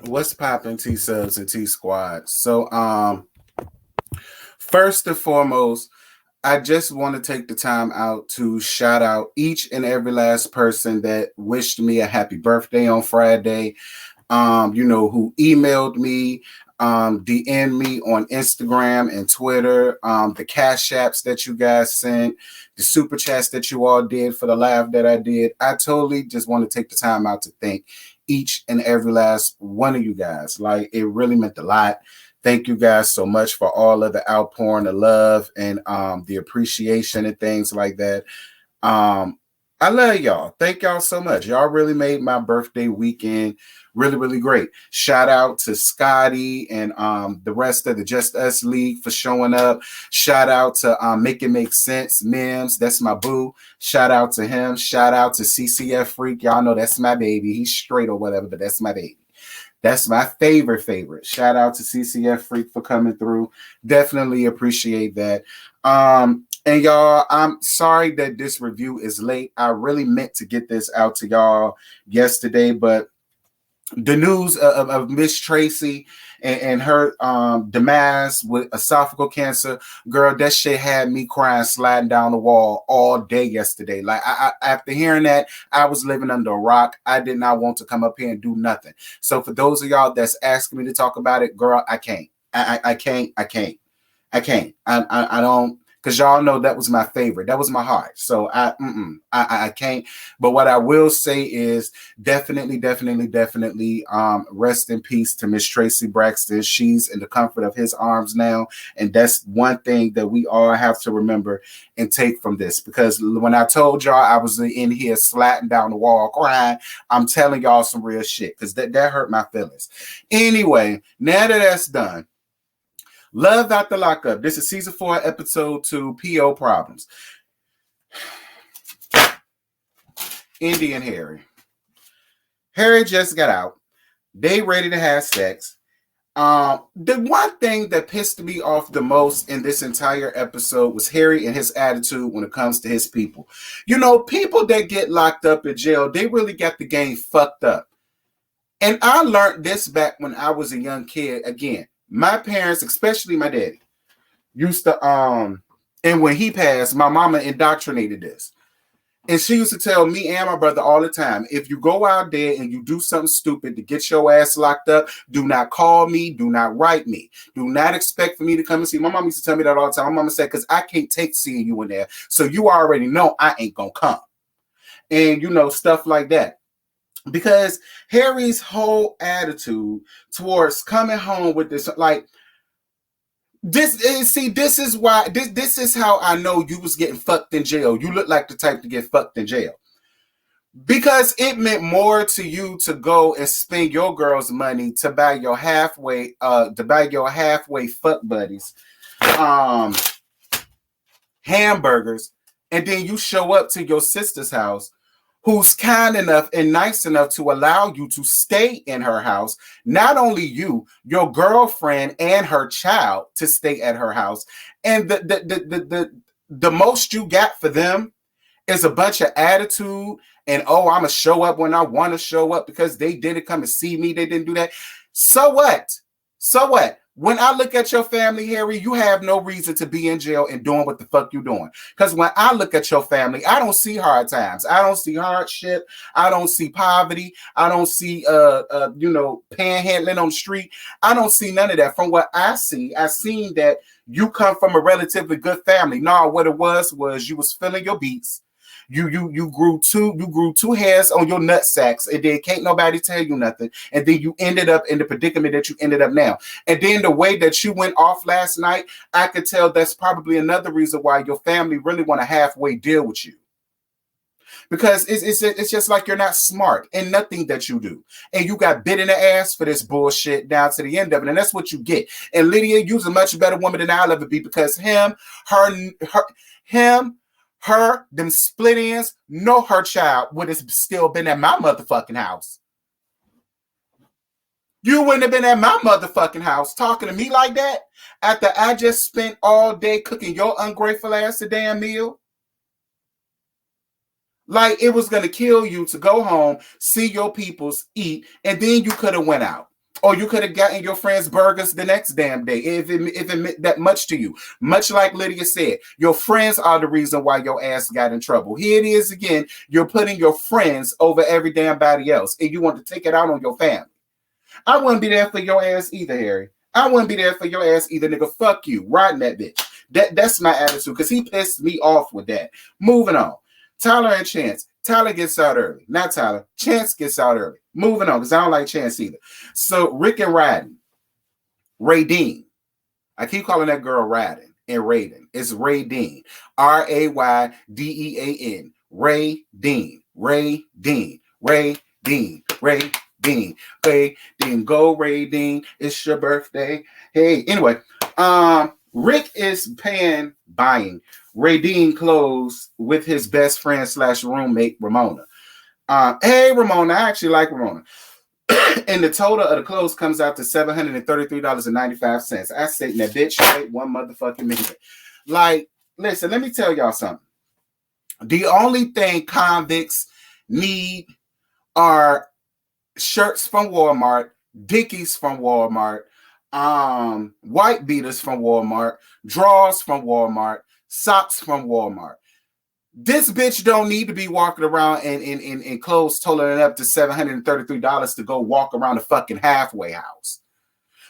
What's poppin', T subs and T squad? First and foremost, I just want to take the time out to shout out each and every last person that wished me a happy birthday on Friday. Who emailed me, DM'd me on Instagram and Twitter, the cash apps that you guys sent, the super chats that you all did for the laugh that I did. I totally just want to take the time out to thank each and every last one of you guys. Like, it really meant a lot. Thank you guys so much for all of the outpouring of love and the appreciation and things like that. Um, I love y'all. Thank y'all so much. Y'all really made my birthday weekend really, really great. Shout out to Scotty and the rest of the Just Us League for showing up. Shout out to Make It Make Sense Mims. That's my boo. Shout out to him. Shout out to CCF Freak. Y'all know that's my baby. He's straight or whatever, but that's my baby. That's my favorite. Shout out to CCF Freak for coming through. Definitely appreciate that. And y'all, I'm sorry that this review is late. I really meant to get this out to y'all yesterday, but the news of Miss Tracy and her demise with esophageal cancer, girl, that shit had me crying, sliding down the wall all day yesterday. Like, I after hearing that, I was living under a rock. I did not want to come up here and do nothing. So for those of y'all that's asking me to talk about it, girl, I can't. I can't. I don't, because y'all know that was my favorite. That was my heart. So I can't. But what I will say is definitely, rest in peace to Miss Tracy Braxton. She's in the comfort of his arms now. And that's one thing that we all have to remember and take from this. Because when I told y'all I was in here slatting down the wall crying, I'm telling y'all some real shit. Because that hurt my feelings. Anyway, now that that's done, Love After Lockup. This is season 4, episode 2, PO Problems. Indy and Harry. Harry just got out. They ready to have sex. The one thing that pissed me off the most in this entire episode was Harry and his attitude when it comes to his people. You know, people that get locked up in jail, they really got the game fucked up. And I learned this back when I was a young kid. Again, my parents, especially my daddy, used to, and when he passed, my mama indoctrinated this. And she used to tell me and my brother all the time, if you go out there and you do something stupid to get your ass locked up, do not call me, do not write me. Do not expect for me to come and see. My mom used to tell me that all the time. My mama said, because I can't take seeing you in there. So you already know I ain't going to come. And, you know, stuff like that. Because Harry's whole attitude towards coming home with this, like, this is why this is how I know you was getting fucked in jail. You look like the type to get fucked in jail. Because it meant more to you to go and spend your girl's money to buy your halfway fuck buddies hamburgers, and then you show up to your sister's house, who's kind enough and nice enough to allow you to stay in her house. Not only you, your girlfriend and her child to stay at her house. And the most you got for them is a bunch of attitude and, oh, I'm going to show up when I want to show up because they didn't come and see me. They didn't do that. So what? When I look at your family, Harry, you have no reason to be in jail and doing what the fuck you doing. Because when I look at your family, I don't see hard times. I don't see hardship. I don't see poverty. I don't see, panhandling on the street. I don't see none of that. From what I see, I seen that you come from a relatively good family. No, what it was you was filling your beats. You grew two hairs on your nut sacks, and then can't nobody tell you nothing. And then you ended up in the predicament that you ended up now. And then the way that you went off last night, I could tell that's probably another reason why your family really want to halfway deal with you. Because it's just like you're not smart in nothing that you do. And you got bit in the ass for this bullshit down to the end of it. And that's what you get. And Lydia, you're a much better woman than I'll ever be, because him, them split ends, no, her child would have still been at my motherfucking house. You wouldn't have been at my motherfucking house talking to me like that after I just spent all day cooking your ungrateful ass a damn meal. Like, it was going to kill you to go home, see your peoples, eat, and then you could have went out. Or you could have gotten your friends burgers the next damn day if it meant that much to you. Much like Lydia said, your friends are the reason why your ass got in trouble. Here it is again. You're putting your friends over every damn body else, and you want to take it out on your family. I wouldn't be there for your ass either, Harry. I wouldn't be there for your ass either, nigga. Fuck you. Riding that bitch. That's my attitude, because he pissed me off with that. Moving on. Tyler and Chance. Tyler gets out early. Not Tyler. Chance gets out early. Moving on, because I don't like Chance either. So Rick and Raiden. Raydeen. I keep calling that girl Raiden and Raiden. It's Raydeen. Raydean. Raydeen. Raydeen. Raydeen. Raydeen. Raydeen. Go Raydeen. It's your birthday. Hey, anyway. Rick is buying Raydeen clothes with his best friend / roommate, Ramona. Hey, Ramona. I actually like Ramona. And the total of the clothes comes out to $733.95. I stayed in that bitch right one motherfucking minute. Like, listen, let me tell y'all something. The only thing convicts need are shirts from Walmart, Dickies from Walmart, white beaters from Walmart, drawers from Walmart, socks from Walmart. This bitch don't need to be walking around in clothes totaling up to $733 to go walk around a fucking halfway house.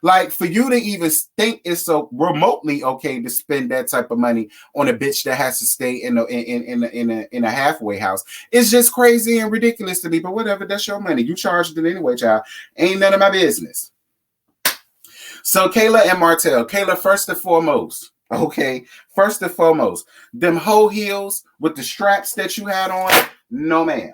Like, for you to even think it's so remotely okay to spend that type of money on a bitch that has to stay in a halfway house, it's just crazy and ridiculous to me. But whatever, that's your money. You charged it anyway, child. Ain't none of my business. So Kayla and Martell. Kayla, first and foremost. Okay, first and foremost, them hoe heels with the straps that you had on, no ma'am.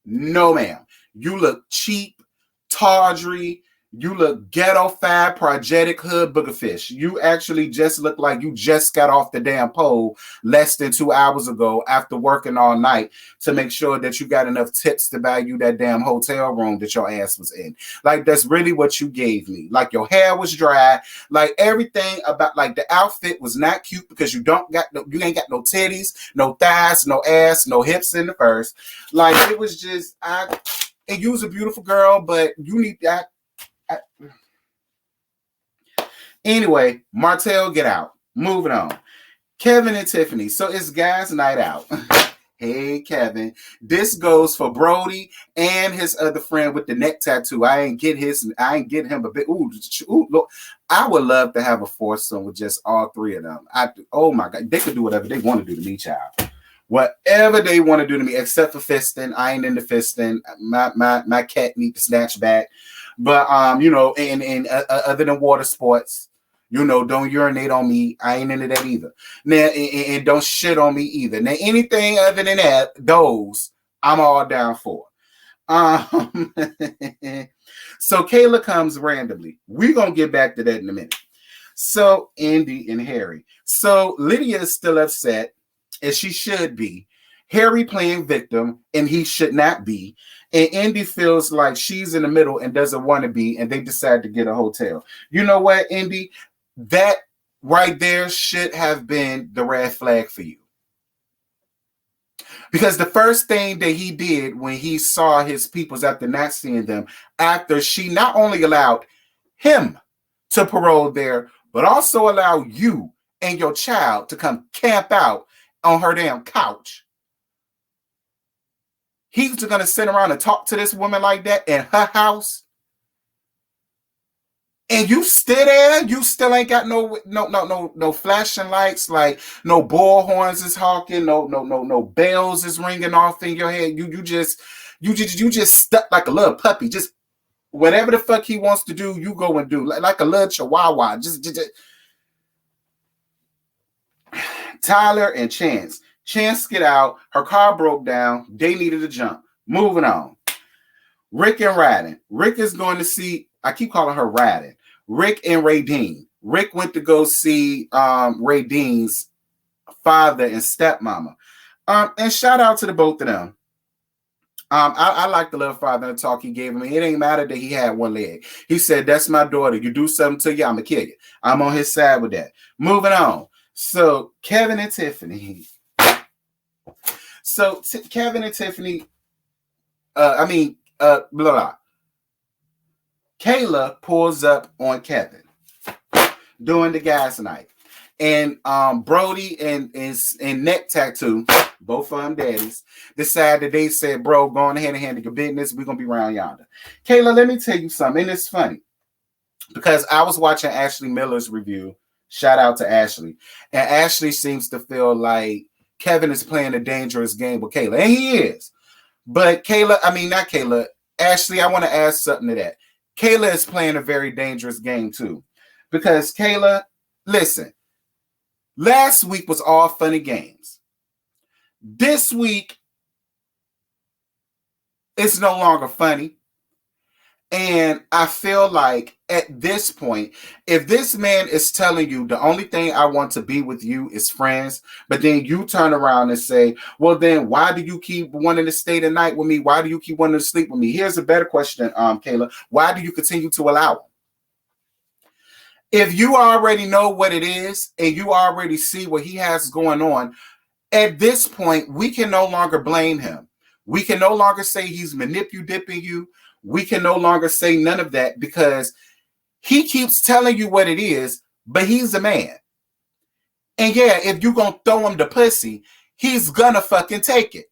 No ma'am. You look cheap, tawdry. You look ghetto, fab, progetic, hood, booger fish. You actually just look like you just got off the damn pole less than 2 hours ago after working all night to make sure that you got enough tips to buy you that damn hotel room that your ass was in. Like, that's really what you gave me. Like, your hair was dry. Like, everything about, like, the outfit was not cute because you ain't got no titties, no thighs, no ass, no hips in the first. Like, it was just, and you was a beautiful girl, but you need that. Anyway, Martell, get out. Moving on. Kevin and Tiffany. So it's guys' night out. Hey, Kevin. This goes for Brody and his other friend with the neck tattoo. I ain't get him a bit. Ooh, look. I would love to have a foursome with just all three of them. Oh my God. They could do whatever they want to do to me, child. Whatever they want to do to me, except for fisting. I ain't into fisting. My cat need to snatch back. But and other than water sports, don't urinate on me. I ain't into that either. Now, and don't shit on me either. Now, anything other than that, those I'm all down for. So Kayla comes randomly. We're gonna get back to that in a minute. So Andy and Harry. So Lydia is still upset, as she should be. Harry playing victim, and he should not be. And Indy feels like she's in the middle and doesn't want to be, and they decide to get a hotel. You know what, Indy? That right there should have been the red flag for you. Because the first thing that he did when he saw his peoples after not seeing them, after she not only allowed him to parole there, but also allow you and your child to come camp out on her damn couch. He's going to sit around and talk to this woman like that in her house. And you still there? You still ain't got no flashing lights, like no bullhorns is honking, no bells is ringing off in your head. You just stuck like a little puppy. Just whatever the fuck he wants to do, you go and do. Like a little chihuahua. Just. Tyler and Chance. Chance get out. Her car broke down. They needed a jump. Moving on. Rick and Raiden. Rick is going to see, I keep calling her Raiden. Rick and Raydeen. Rick went to go see Raydeen's father and stepmama. And shout out to the both of them. I like the little father and talk he gave me. It ain't matter that he had one leg. He said, that's my daughter. You do something to you, I'm going to kill you. I'm on his side with that. Moving on. So Kevin and Tiffany. Kevin and Tiffany, blah, blah. Kayla pulls up on Kevin during the gas night. And Brody and Neck Tattoo, both of them daddies, decided they said, bro, go on ahead and handle your business. We're going to be around yonder. Kayla, let me tell you something. And it's funny because I was watching Ashley Miller's review. Shout out to Ashley. And Ashley seems to feel like Kevin is playing a dangerous game with Kayla. And he is. But Kayla, I mean, not Kayla. Ashley, I want to add something to that. Kayla is playing a very dangerous game too. Because Kayla, listen, last week was all fun and games. This week, it's no longer funny. And I feel like at this point, if this man is telling you the only thing I want to be with you is friends, but then you turn around and say, well, then why do you keep wanting to stay the night with me? Why do you keep wanting to sleep with me? Here's a better question, Kayla. Why do you continue to allow him? If you already know what it is and you already see what he has going on, at this point, we can no longer blame him. We can no longer say he's manipulating you. We can no longer say none of that because he keeps telling you what it is, but he's a man. And yeah, if you're going to throw him the pussy, he's going to fucking take it.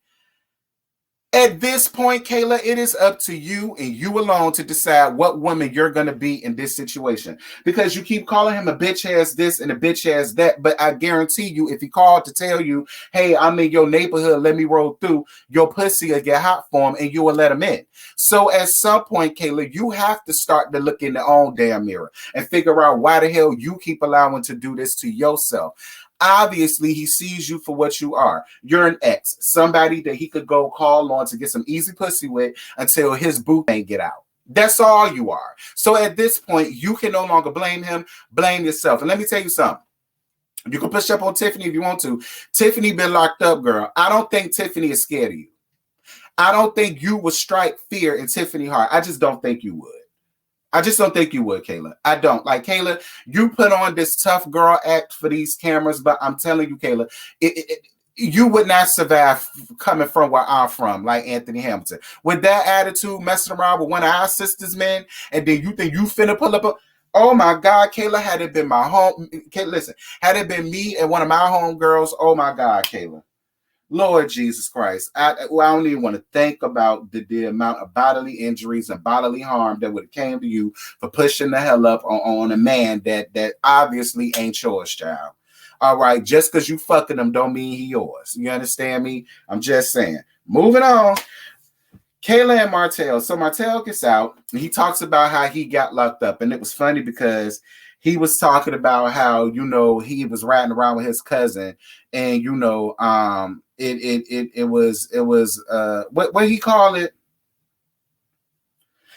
At this point, Kayla, it is up to you and you alone to decide what woman you're going to be in this situation. Because you keep calling him a bitch ass this and a bitch ass that. But I guarantee you, if he called to tell you, hey, I'm in your neighborhood, let me roll through, your pussy will get hot for him and you will let him in. So at some point, Kayla, you have to start to look in the own damn mirror and figure out why the hell you keep allowing to do this to yourself. Obviously, he sees you for what you are. You're an ex, somebody that he could go call on to get some easy pussy with until his boo can't get out. That's all you are. So at this point, you can no longer blame him, blame yourself. And let me tell you something. You can push up on Tiffany if you want to. Tiffany been locked up, girl. I don't think Tiffany is scared of you. I don't think you would strike fear in Tiffany's heart. I just don't think you would. I just don't think you would, Kayla. I don't. Like, Kayla, you put on this tough girl act for these cameras, but I'm telling you, Kayla, you would not survive coming from where I'm from, like Anthony Hamilton. With that attitude, messing around with one of our sisters, man, and then you think you finna pull up a... Oh, my God, Kayla, had it been my home... Kayla, listen, had it been me and one of my homegirls, oh, my God, Kayla. Lord Jesus Christ. I don't even want to think about the amount of bodily injuries and bodily harm that would have came to you for pushing the hell up on a man that obviously ain't yours, child. All right, just because you fucking him don't mean he yours. You understand me? I'm just saying. Moving on. Kayla and Martell. So Martell gets out and he talks about how he got locked up. And it was funny because he was talking about how, you know, he was riding around with his cousin and, you know, it was what he called it?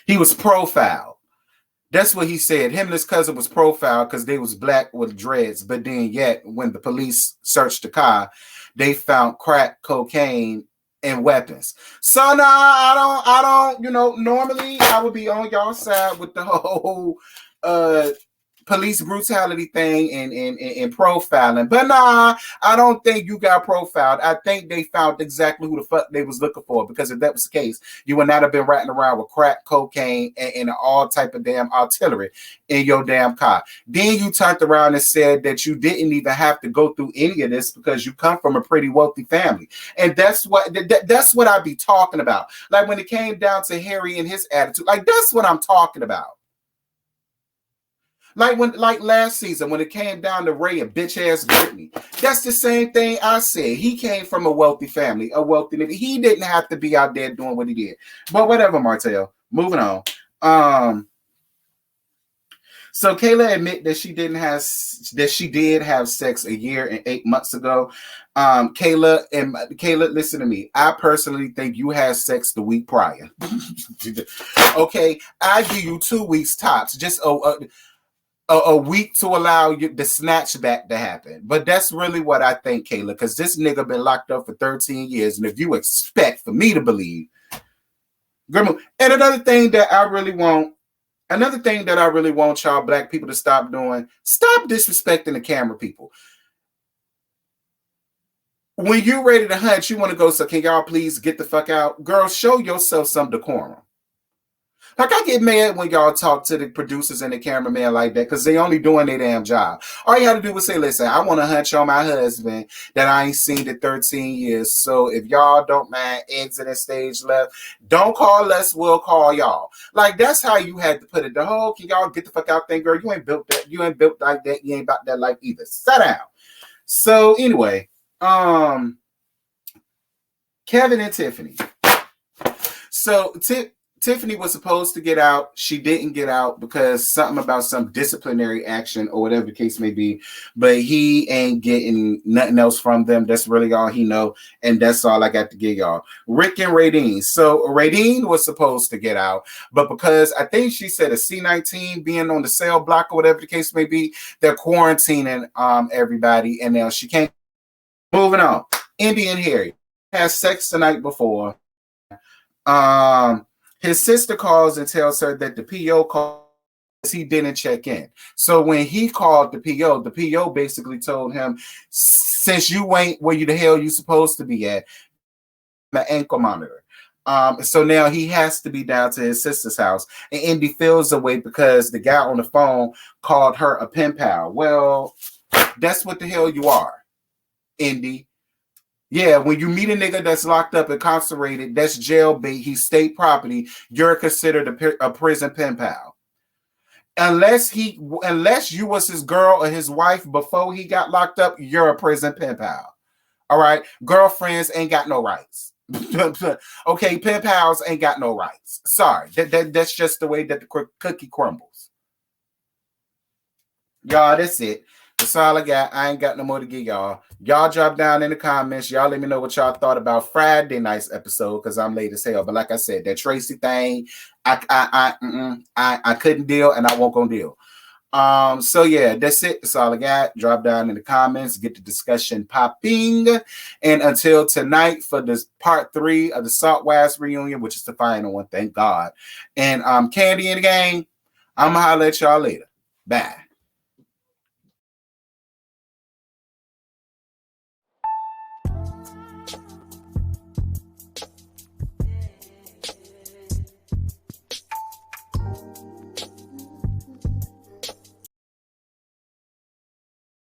He was profiled. That's what he said. Him and his cousin was profiled because they was black with dreads. But then yet when the police searched the car, they found crack, cocaine, and weapons. So no, I don't, you know, normally I would be on y'all side with the whole police brutality thing and profiling. But nah, I don't think you got profiled. I think they found exactly who the fuck they was looking for, because if that was the case, you would not have been riding around with crack, cocaine, and all type of damn artillery in your damn car. Then you turned around and said that you didn't even have to go through any of this because you come from a pretty wealthy family. And that's what I be talking about. Like when it came down to Harry and his attitude, like that's what I'm talking about. Like last season when it came down to Ray and bitch ass Brittany, that's the same thing I said. He came from a wealthy family, a wealthy nigga. He didn't have to be out there doing what he did. But whatever, Martell. Moving on. So Kayla admit that she did have sex a year and 8 months ago. Kayla, listen to me. I personally think you had sex the week prior. Okay, I give you 2 weeks tops. Just a week to allow you the snatch back to happen. But that's really what I think, Kayla, because this nigga been locked up for 13 years. And if you expect for me to believe, and another thing that I really want y'all black people to stop doing, stop disrespecting the camera people. When you're ready to hunt, you want to go, so can y'all please get the fuck out? Girl, show yourself some decorum. Like, I get mad when y'all talk to the producers and the cameraman like that because they only doing their damn job. All you had to do was say, listen, I want to hunch on my husband that I ain't seen in 13 years. So if y'all don't mind exiting stage left, don't call us, we'll call y'all. Like, that's how you had to put it. The whole, can y'all get the fuck out there, girl? You ain't built that. You ain't built like that. You ain't about that life either. Sit down. So anyway, Kevin and Tiffany. So Tiffany was supposed to get out. She didn't get out because something about some disciplinary action or whatever the case may be. But he ain't getting nothing else from them. That's really all he know. And that's all I got to give y'all. Rick and Radine. So Radine was supposed to get out. But because I think she said a C-19 being on the cell block or whatever the case may be, they're quarantining everybody. And now she can't. Moving on. Indy and Harry has sex the night before. His sister calls and tells her that the PO called he didn't check in. So when he called the PO basically told him, since you ain't where you the hell you supposed to be at, the ankle monitor. So now he has to be down to his sister's house. And Indy feels away because the guy on the phone called her a pen pal. Well, that's what the hell you are, Indy. Yeah, when you meet a nigga that's locked up, incarcerated, that's jail bait, he's state property, you're considered a prison pen pal. Unless you was his girl or his wife before he got locked up, you're a prison pen pal. All right? Girlfriends ain't got no rights. Okay, pen pals ain't got no rights. Sorry. That's just the way that the cookie crumbles. Y'all, that's it. That's all I got. I ain't got no more to give y'all. Y'all drop down in the comments. Y'all let me know what y'all thought about Friday night's episode because I'm late as hell. But like I said, that Tracy thing, I couldn't deal and I won't gonna deal. So yeah, that's it. That's all I got. Drop down in the comments, get the discussion popping. And until tonight for this part 3 of the Saltwass reunion, which is the final one, thank God. And Candy in the game. I'm gonna holler at y'all later. Bye.